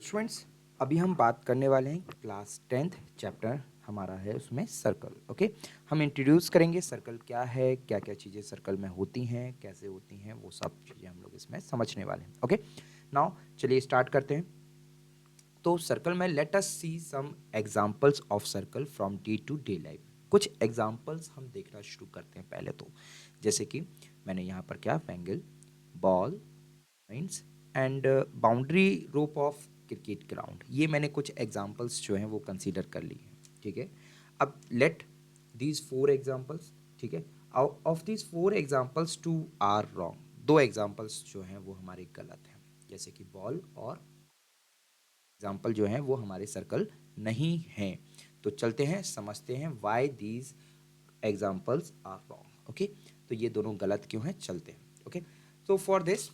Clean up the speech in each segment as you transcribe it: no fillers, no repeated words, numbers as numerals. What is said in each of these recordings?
Students, अभी हम बात करने वाले हैं क्लास 10th चैप्टर हमारा है उसमें सर्कल। ओके, हम इंट्रोड्यूस करेंगे सर्कल क्या है, क्या क्या चीज़ें सर्कल में होती हैं, कैसे होती हैं, वो सब चीज़ें हम लोग इसमें समझने वाले हैं। ओके, नाउ चलिए स्टार्ट करते हैं। तो सर्कल में let us see some examples of circle from day to day life. कुछ एग्जांपल्स हम देखना शुरू करते हैं पहले तो, जैसे कि मैंने यहाँ पर क्या triangle, ball, points and boundary rope of cricket ground, ये मैंने कुछ एग्जांपल्स जो हैं वो कंसीडर कर ली हैं। ठीक है, अब लेट दीज फोर एग्जांपल्स, ठीक है, of these four examples two are wrong. दो एग्जांपल्स जो हैं वो हमारे गलत हैं, जैसे कि बॉल और एग्जाम्पल जो हैं वो हमारे सर्कल नहीं हैं। तो चलते हैं समझते हैं why these examples are wrong. Okay, तो ये दोनों गलत क्यों हैं, चलते हैं। ओके, तो फॉर दिस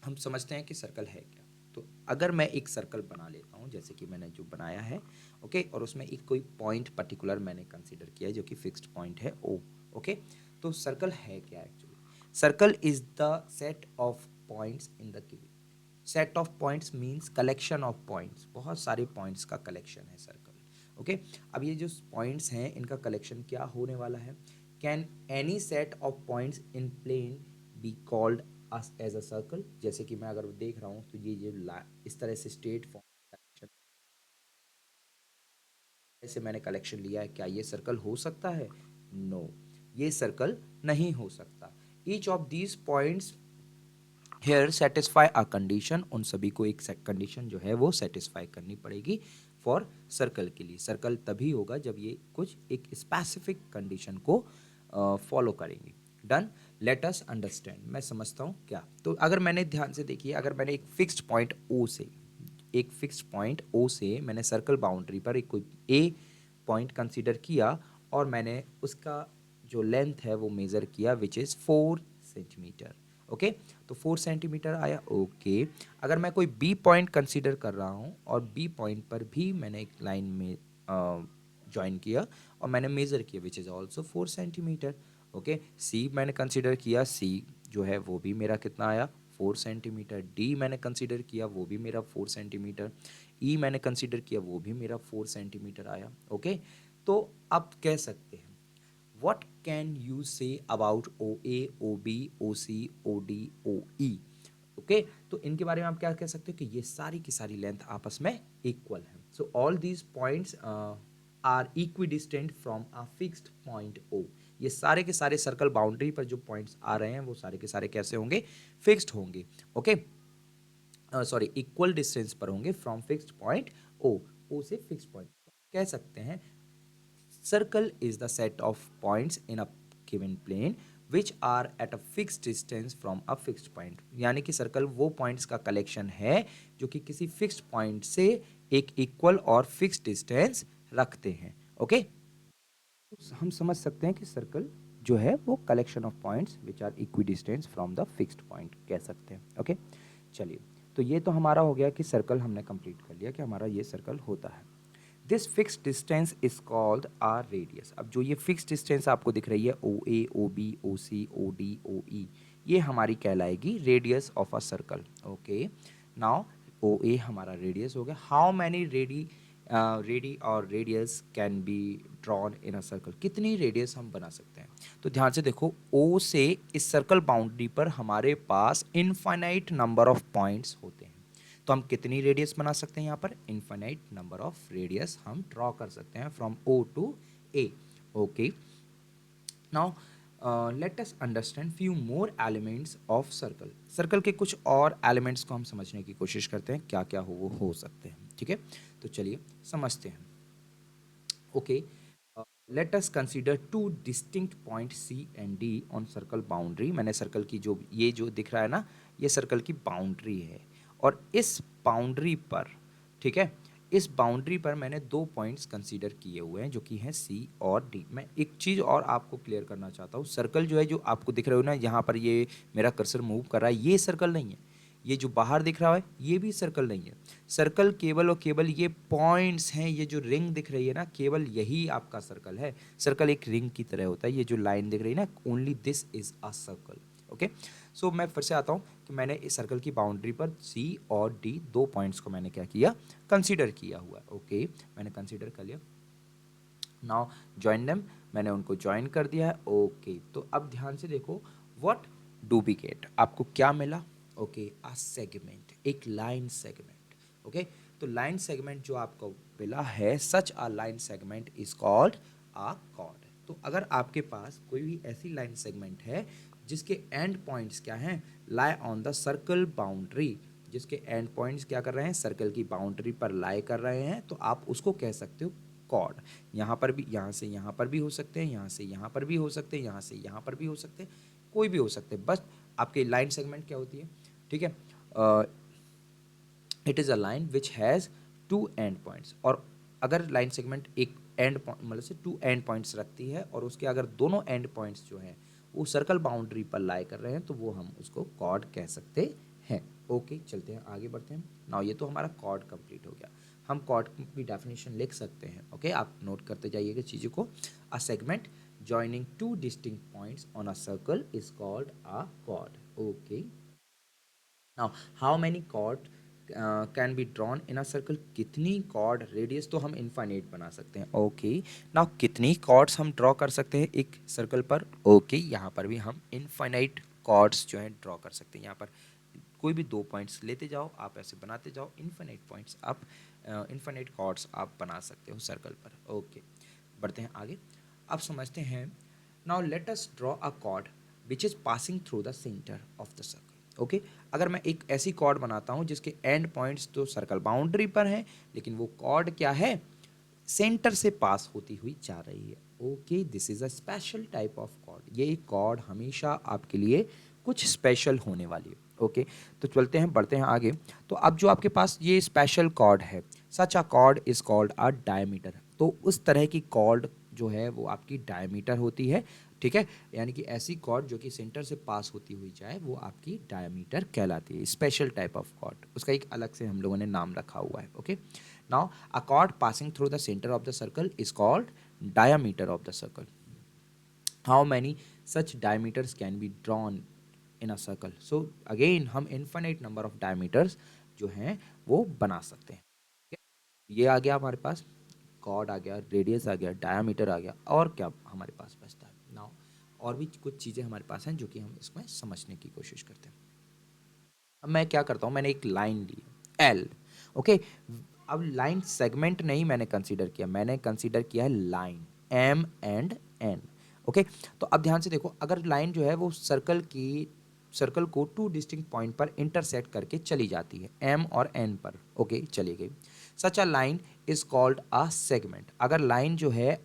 हम समझते हैं कि सर्कल है क्या। तो अगर मैं एक सर्कल बना लेता हूँ जैसे कि मैंने जो बनाया है, ओके, और उसमें एक कोई पॉइंट पर्टिकुलर मैंने कंसीडर किया है जो कि फिक्स्ड पॉइंट है ओ। ओके, तो सर्कल है क्या actually? Circle is the set of points in the cube. Set of points means collection of points, बहुत सारे पॉइंट्स का कलेक्शन है सर्कल। ओके, अब ये जो पॉइंट्स हैं इनका कलेक्शन क्या होने वाला है? Can any set of points in plane be called as a circle? जैसे कि मैं अगर देख रहा हूँ तो ये इस तरह से स्ट्रेट फॉर्म से मैंने कलेक्शन लिया है, क्या ये सर्कल हो सकता है? नो, ये सर्कल नहीं हो सकता। Each of these points here satisfy a condition, उन सभी को एक कंडीशन जो है वो सेटिस्फाई करनी पड़ेगी फॉर सर्कल के लिए। सर्कल तभी होगा जब ये कुछ एक स्पेसिफिक कंडीशन को फॉलो करेंगे। Done, late us understand. मैं समझता हूँ क्या। तो अगर मैंने ध्यान से देखिए, अगर मैंने एक फिक्स्ड पॉइंट ओ से, एक फिक्स्ड पॉइंट ओ से मैंने सर्कल बाउंड्री पर एक कोई ए पॉइंट कंसीडर किया और मैंने उसका जो लेंथ है वो मेज़र किया विच इज़ 4 सेंटीमीटर। ओके, तो 4 सेंटीमीटर आया। ओके, अगर मैं कोई बी पॉइंट कंसीडर कर रहा हूँ और बी पॉइंट पर भी मैंने एक लाइन में ज्वाइन किया और मैंने मेज़र किया which is also 4 centimetre. Okay, see मैंने कंसीडर किया, सी जो है वो भी मेरा कितना आया? 4 सेंटीमीटर। डी मैंने कंसीडर किया, वो भी मेरा 4 सेंटीमीटर। ई मैंने कंसीडर किया, वो भी मेरा 4 सेंटीमीटर आया। ओके, तो अब कह सकते हैं what can you say about OA, OB, OC, OD, OE? Okay, तो इनके बारे में आप क्या कह सकते हो कि ये सारी की सारी लेंथ आपस में इक्वल है। So all these points are equidistant from a fixed point O. ये सारे के सारे सर्कल बाउंड्री पर जो पॉइंट्स आ रहे हैं वो सारे के सारे कैसे होंगे? फिक्स्ड होंगे। ओके, सॉरी, इक्वल डिस्टेंस पर होंगे फ्रॉम फिक्स्ड पॉइंट ओ। ओ से फिक्स्ड पॉइंट कह सकते हैं circle is the set of points in a given plane which are at a fixed distance from a fixed point। यानी कि सर्कल वो पॉइंट्स का कलेक्शन है जो कि किसी फिक्स्ड पॉइंट से एक इक्वल और फिक्स्ड डिस्टेंस रखते हैं। ओके, हम समझ सकते हैं कि सर्कल जो है वो collection of points which are equidistance from the fixed point कह सकते हैं। ओके, चलिए, तो ये तो हमारा हो गया कि सर्कल हमने कंप्लीट कर लिया कि हमारा ये सर्कल होता है। This fix distance is called R radius. अब जो ये फिक्स डिस्टेंस आपको दिख रही है ओ ए, ओ बी, ओ सी, ओ डी, ओ ई, ये हमारी कहलाएगी radius of a circle. Okay, now O A हमारा रेडियस हो गया। हाउ मैनी रेडी और radius can be drawn in a circle? कितनी रेडियस हम बना सकते हैं? तो ध्यान से देखो, ओ से इस सर्कल बाउंड्री पर हमारे पास इनफाइनाइट नंबर ऑफ पॉइंट्स होते हैं। तो हम कितनी रेडियस बना सकते हैं? यहाँ पर इनफाइनाइट नंबर ऑफ रेडियस हम ड्रॉ कर सकते हैं from O to A. Okay, now let us understand few more elements of circle. Circle के कुछ और एलिमेंट्स को हम समझने की कोशिश करते हैं, क्या क्या हो सकते हैं। ठीक है, तो चलिए समझते हैं। Okay, let us consider two distinct point C and D on circle boundary. मैंने सर्कल की जो ये जो दिख रहा है ना, ये सर्कल की बाउंड्री है और इस बाउंड्री पर, ठीक है, इस बाउंड्री पर मैंने दो पॉइंट्स कंसीडर किए हुए हैं जो कि हैं सी और डी। मैं एक चीज़ और आपको क्लियर करना चाहता हूँ, सर्कल जो है जो आपको दिख रहे हो ना, यहाँ पर ये मेरा कर्सर मूव कर रहा है, ये सर्कल नहीं है। ये जो बाहर दिख रहा है ये भी सर्कल नहीं है। सर्कल केवल और केवल ये पॉइंट्स हैं, ये जो रिंग दिख रही है ना, केवल यही आपका सर्कल है। सर्कल एक रिंग की तरह होता है। ये जो लाइन दिख रही है ना, only this is a circle. Okay, so मैं फिर से आता हूँ कि कि मैंने इस सर्कल की बाउंड्री पर C और D दो पॉइंट्स को मैंने क्या किया, कंसीडर किया हुआ है। ओके, मैंने कंसीडर कर लिया। नाउ ज्वाइन देम, मैंने उनको ज्वाइन कर दिया है। ओके, तो अब ध्यान से देखो, व्हाट डू वी गेट, आपको क्या मिला? ओके, अ सेगमेंट, एक लाइन सेगमेंट। ओके, तो लाइन सेगमेंट जो आपको मिला है, such a line segment is called a chord. तो अगर आपके पास कोई भी ऐसी लाइन सेगमेंट है जिसके एंड पॉइंट्स क्या हैं, lie on the circle boundary, जिसके एंड पॉइंट्स क्या कर रहे हैं, सर्कल की बाउंड्री पर लाई कर रहे हैं, तो आप उसको कह सकते हो कॉर्ड। यहाँ पर भी, यहाँ से यहाँ पर भी हो सकते हैं, यहाँ से यहाँ पर भी हो सकते हैं, यहाँ से यहाँ पर भी हो सकते हैं, कोई भी हो सकते हैं, बस आपके लाइन सेगमेंट क्या होती है, ठीक है, it is a line which has two end points. और अगर लाइन सेगमेंट एक एंड मतलब से टू एंड पॉइंट्स रखती है और उसके अगर दोनों एंड पॉइंट्स जो हैं वो सर्कल बाउंड्री पर लाई कर रहे हैं, तो वो हम उसको कॉर्ड कह सकते हैं। ओके, चलते हैं आगे बढ़ते हैं। नाउ ये तो हमारा कॉर्ड कंप्लीट हो गया। हम कॉर्ड की डेफिनेशन लिख सकते हैं। ओके, आप नोट करते जाइएगा चीज़ों को। A segment joining two distinct points on a circle is called a chord. Okay, now how many chord can be drawn in a circle, कितनी कॉर्ड, रेडियस तो हम इनफाइनाइट बना सकते हैं। ओके, नाउ कितनी कॉर्ड्स हम ड्रॉ कर सकते हैं एक सर्कल पर? ओके, यहाँ पर भी हम इनफाइनाइट कॉर्ड्स जो है ड्रॉ कर सकते हैं। यहाँ पर कोई भी दो पॉइंट्स लेते जाओ, आप ऐसे बनाते जाओ, इनफाइनाइट पॉइंट्स आप, इनफाइनाइट कॉर्ड्स आप बना सकते हो सर्कल पर। ओके, बढ़ते हैं आगे। अब समझते हैं, now let us draw a cord which is passing through the centre of the circle. Okay, अगर मैं एक ऐसी कॉर्ड बनाता हूँ जिसके एंड पॉइंट्स तो सर्कल बाउंड्री पर हैं, लेकिन वो कॉर्ड क्या है, सेंटर से पास होती हुई जा रही है। Okay, this is a special type of chord. ये कॉर्ड हमेशा आपके लिए कुछ स्पेशल होने वाली है। ओके, तो चलते हैं, बढ़ते हैं आगे। तो अब जो आपके पास ये स्पेशल कॉर्ड है, such a chord is called a diameter. तो उस तरह की कॉर्ड जो है वो आपकी डायमीटर होती है, ठीक है, यानी कि ऐसी कॉर्ड जो कि सेंटर से पास होती हुई जाए वो आपकी डायमीटर कहलाती है। स्पेशल टाइप ऑफ कॉर्ड, उसका एक अलग से हम लोगों ने नाम रखा हुआ है। Okay, now a cord passing through the centre of the circle is called diameter of the circle. How many such diameters can be drawn in a circle? So again हम इन्फिनिट नंबर ऑफ डायमीटर्स जो हैं वो बना सकते हैं। ठीक है? ये आ गया हमारे पास, कॉर्ड आ गया, रेडियस आ गया, डायमीटर आ गया, और क्या हमारे पास बचता है? नाउ और भी कुछ चीज़ें हमारे पास हैं जो कि हम इसमें समझने की कोशिश करते हैं। अब मैं क्या करता हूँ, मैंने एक लाइन ली एल। ओके, अब लाइन सेगमेंट नहीं मैंने कंसीडर किया, मैंने कंसीडर किया है line M and N. Okay, तो अब ध्यान से देखो, अगर लाइन जो है वो सर्कल को टू डिस्टिंक्ट पॉइंट पर इंटरसेक्ट करके चली जाती है, एम और एन पर। ओके, चली गई, such a line is called a segment. अगर लाइन जो है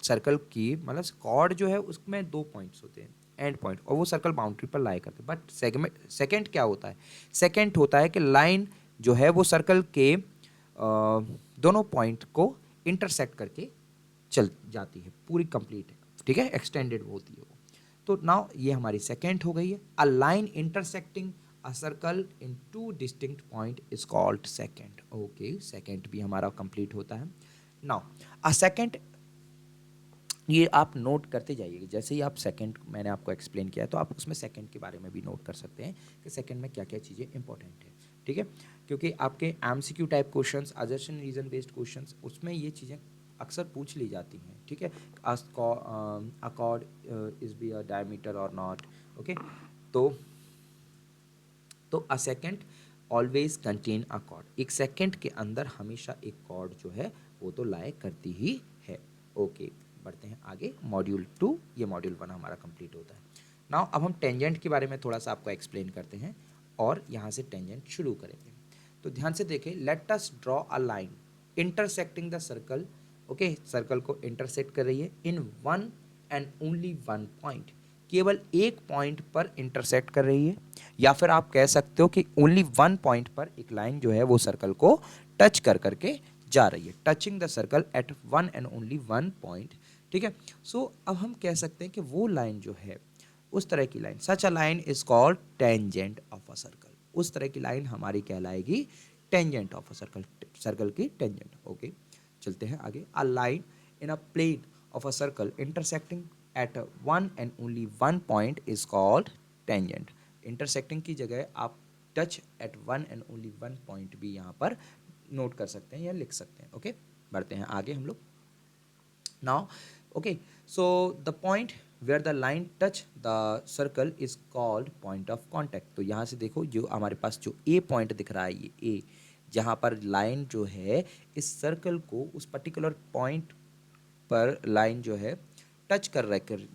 सर्कल की, मतलब कॉर्ड जो है उसमें दो पॉइंट्स होते हैं, एंड पॉइंट, और वो सर्कल बाउंड्री पर लाई करते हैं, बट सेगमेंट, सेकेंड क्या होता है, सेकेंड होता है कि लाइन जो है वो सर्कल के दोनों पॉइंट को इंटरसेक्ट करके चल जाती है, पूरी कंप्लीट है, ठीक है, एक्सटेंडेड होती है वो। तो नाउ ये हमारी सेकेंड हो गई है। A line intersecting a circle in to distinct point is called second. Okay, second भी हमारा कंप्लीट होता है। नाउ अ सेकेंड, ये आप नोट करते जाइएगा, जैसे ही आप सेकंड मैंने आपको एक्सप्लेन किया तो आप उसमें सेकंड के बारे में भी नोट कर सकते हैं कि सेकंड में क्या क्या चीज़ें इंपॉर्टेंट है, ठीक है, क्योंकि आपके MCQ type questions, assertion reason based questions, उसमें ये चीज़ें अक्सर पूछ ली जाती हैं, ठीक है, accord is be a diameter और नॉट। ओके, तो a second always contain a cord, एक सेकेंड के अंदर हमेशा एक कॉर्ड जो है वो तो लाए करती ही है। ओके, बढ़ते हैं आगे, मॉड्यूल 2, ये मॉड्यूल 1 हमारा कंप्लीट होता है। नाउ अब हम टेंजेंट के बारे में थोड़ा सा आपको एक्सप्लेन करते हैं और यहाँ से टेंजेंट शुरू करेंगे। तो ध्यान से देखें, let us draw a line intersecting the circle. Okay, circle को इंटरसेक्ट कर रही है in one and only one point, केवल एक पॉइंट पर इंटरसेक्ट कर रही है, या फिर आप कह सकते हो कि ओनली वन पॉइंट पर एक लाइन जो है वो सर्कल को टच कर करके जा रही है, touching the circle eight one and only one point, ठीक है। सो अब हम कह सकते हैं कि वो लाइन जो है, उस तरह की line, such a line is called tangent of a circle, उस तरह की लाइन हमारी कहलाएगी tangent of a circle, circle की टेंजेंट। ओके, चलते हैं आगे। A line in a plane of a circle intersecting at one and only one point is called tangent. Intersecting की जगह आप touch eight one and only one point भी यहाँ पर नोट कर सकते हैं या लिख सकते हैं. ओके, बढ़ते हैं आगे हम लोग. Now okay, so the point where the line touch the circle is called point of contact. तो यहाँ से देखो जो हमारे पास जो ए पॉइंट दिख रहा है, ये ए, जहाँ पर लाइन जो है इस सर्कल को उस पर्टिकुलर पॉइंट पर लाइन जो है टच कर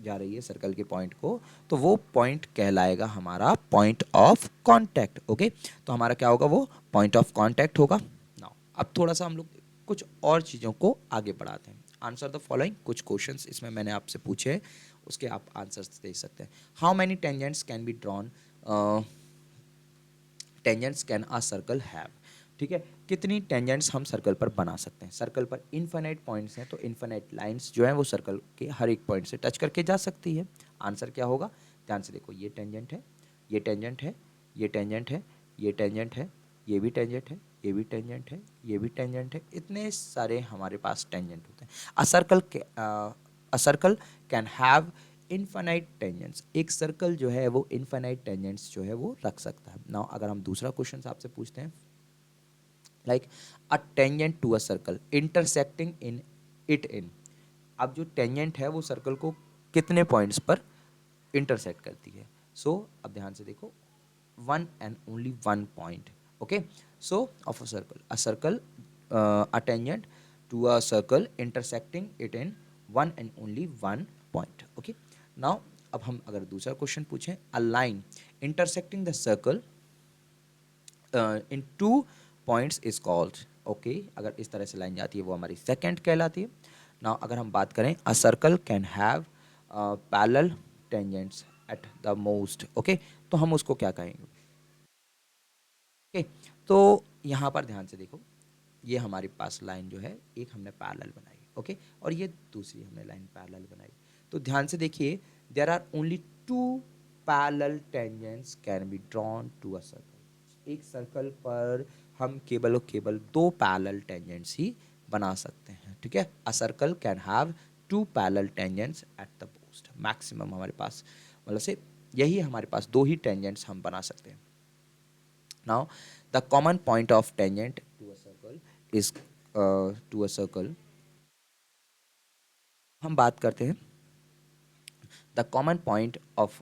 जा रही है सर्कल के पॉइंट को, तो वो पॉइंट कहलाएगा हमारा पॉइंट ऑफ कांटेक्ट. ओके, तो हमारा क्या होगा, वो पॉइंट ऑफ कांटेक्ट होगा. नाउ अब थोड़ा सा हम लोग कुछ और चीज़ों को आगे बढ़ाते हैं. Answer the following. कुछ क्वेश्चंस इसमें मैंने आपसे पूछे हैं, उसके आप आंसर्स दे सकते हैं. How many tangents can be drawn, tangents can a circle have. ठीक है, कितनी टेंजेंट्स हम सर्कल पर बना सकते हैं. सर्कल पर इन्फिनाइट पॉइंट्स हैं, तो इन्फिनाइट लाइंस जो हैं वो सर्कल के हर एक पॉइंट से टच करके जा सकती है. आंसर क्या होगा, ध्यान से देखो, ये टेंजेंट है, ये टेंजेंट है, ये टेंजेंट है, ये टेंजेंट है, ये भी टेंजेंट है, ये भी टेंजेंट है, ये भी टेंजेंट है. इतने सारे हमारे पास टेंजेंट होते हैं. अ circle can have infinite tangents. एक सर्कल जो है वो इनफाइनाइट टेंजेंट्स जो है वो रख सकता है. नाउ अगर हम दूसरा क्वेश्चन आपसे पूछते हैं, like a tangent to a circle intersecting in it in. अब जो टेंजेंट है वो सर्कल को कितने पॉइंट्स पर इंटरसेक्ट करती है. सो अब ध्यान से देखो, one and only one point. Okay, so of a circle a tangent to a circle intersecting it in one and only one point. Okay, now अब हम अगर दूसरा क्वेश्चन पूछें, a line intersecting the circle in two points is called. Okay, अगर इस तरह से line जाती है वो हमारी सेकेंड कहलाती है. नाउ अगर हम बात करें, अ circle can have parallel tangents at the most. Okay, तो हम उसको क्या कहेंगे. ओके, तो यहाँ पर ध्यान से देखो, ये हमारे पास लाइन जो है एक हमने पैरेलल बनाई. ओके, और ये दूसरी हमने लाइन पैरेलल बनाई. तो ध्यान से देखिए, there are only two parallel tangents can be drawn to a circle. एक सर्कल पर हम केवल और केवल दो पैरेलल टेंजेंट्स ही बना सकते हैं. ठीक है, a circle can have two parallel tangents at the most. Maximum हमारे पास मतलब से यही हमारे पास दो ही टेंजेंट्स हम बना सकते हैं. Now, the common point of tangent to a circle is to a circle. हम बात करते हैं the common point of